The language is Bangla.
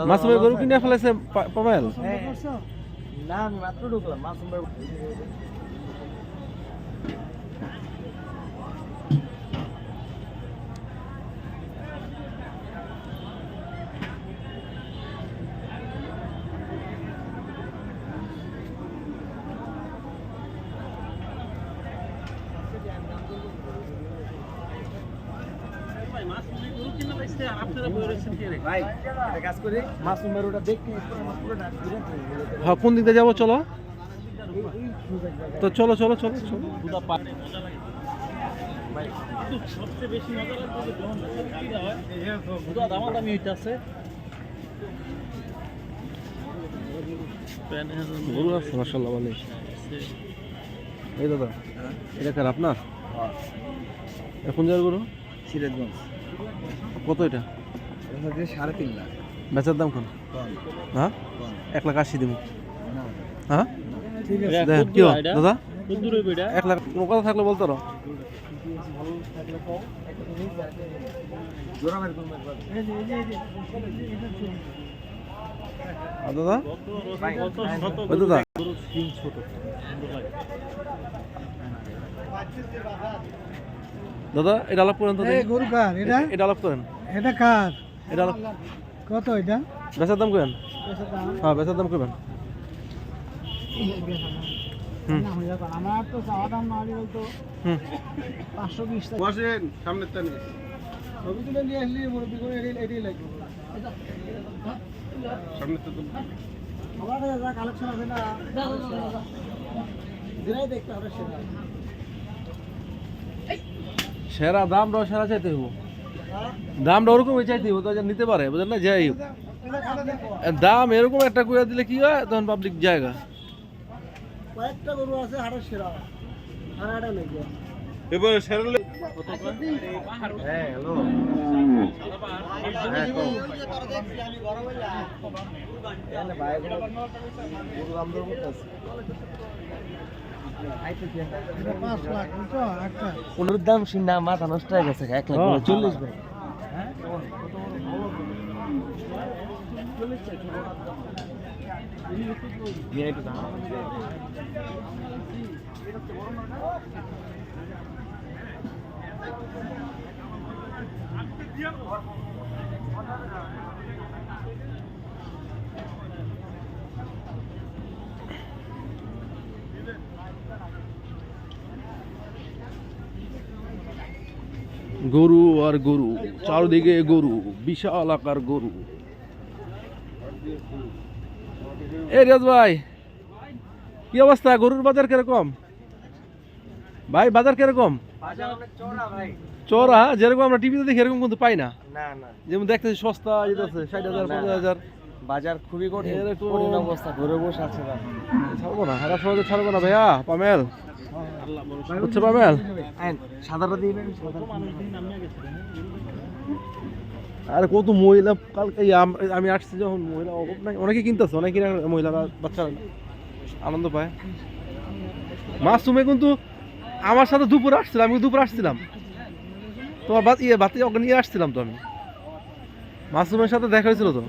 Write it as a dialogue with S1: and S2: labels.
S1: মাসুমের গরু কিনে ফেলেছে পামেল।
S2: না আমি মাত্র ঢুকলাম মাসুমের
S1: হ্যাঁ, কোন দিক দিয়ে যাবো? চলো তো, চলো চলো চলো চলো।
S2: সবচেয়ে বেশি মজা লাগবে দামাদামি হইতেছে।
S1: গরু আছে মাশাআল্লাহ ভালো। এই দাদা, এটা কার আপনার? এখন যার গরু
S2: সিরাজগঞ্জ।
S1: কত এটা?
S2: 3.5 লাখ।
S1: বেচার দাম কোন? হ্যাঁ 1,80,000 দিব। হ্যাঁ
S2: ঠিক আছে
S1: কি দাদা,
S2: 1,00,000
S1: কোনো কথা থাকলে বলতো না। দাদা দাদা দাদা এটা আলাপ করেন তো।
S2: গরু কার এটা?
S1: এটা আলাপ করেন।
S2: এটা কার?
S1: এটা আলাপ
S2: কত এটা?
S1: বেচার দাম করেন। হ্যাঁ বেচার দাম করবেন।
S2: আমার তো চাওয়া দাম না হলে বলতো 520 টাকা।
S3: বসেন সামনে টানে
S2: ছবি তুলে নিয়ে আসলি মুরব্বি করে এটাই লাগবে।
S3: সামনে তো
S2: আমার কাছে যা কালেকশন আছে না দিনাই দেখতে হবে সেটা।
S1: সেরা দামটাও সেরা চাইতে হবো, দামটা ওরকমই চাইতে হবো তো নিতে পারে, বুঝলেন না? যাই হোক দাম এরকম একটা করে দিলে কি হয়, তখন পাবলিক জায়গা।
S2: কয়েকটা গরু আছে হাটের সেরা, আর হাটে নেই।
S3: এবারে সেরালে
S1: হ্যাঁ হ্যালো
S2: কোনোর দাম শুনে মাথা নষ্ট হয়ে গেছে। 1,40,000 ভাই।
S1: গরু আর গরু, চারদিকে গরু, বিশাল আকার গরু। এই রিয়াজ ভাই কি অবস্থা? গরুর বাজার কিরকম ভাই? বাজার কিরকম? চড়া যেরকম আমরা টিভিতে দেখি এরকম কিন্তু পাই না। যেমন দেখতেছি সস্তা যেতেছে 60,000 50,000।
S2: বাজার খুবই কঠিন অবস্থা, ঘুরে বসে আছে।
S1: ছাড়বো না, হেরা সহজে ছাড়বো না ভাইয়া। পামেল হচ্ছে পামেল
S2: সাদাটা দিবেন।
S1: আরে কত মহিলা কালকে আমি আসছি যখন, মহিলা অভাব নাই, অনেকে কিনতেছে, অনেকে মহিলারা বাচ্চারা আনন্দ পায়। মাসুমে কিন্তু আমার সাথে দুপুরে আসছিলাম, আমি দুপুরে আসছিলাম তোমার বাতি নিয়ে আসছিলাম তো আমি, মাসুমের সাথে দেখা হয়েছিল তো।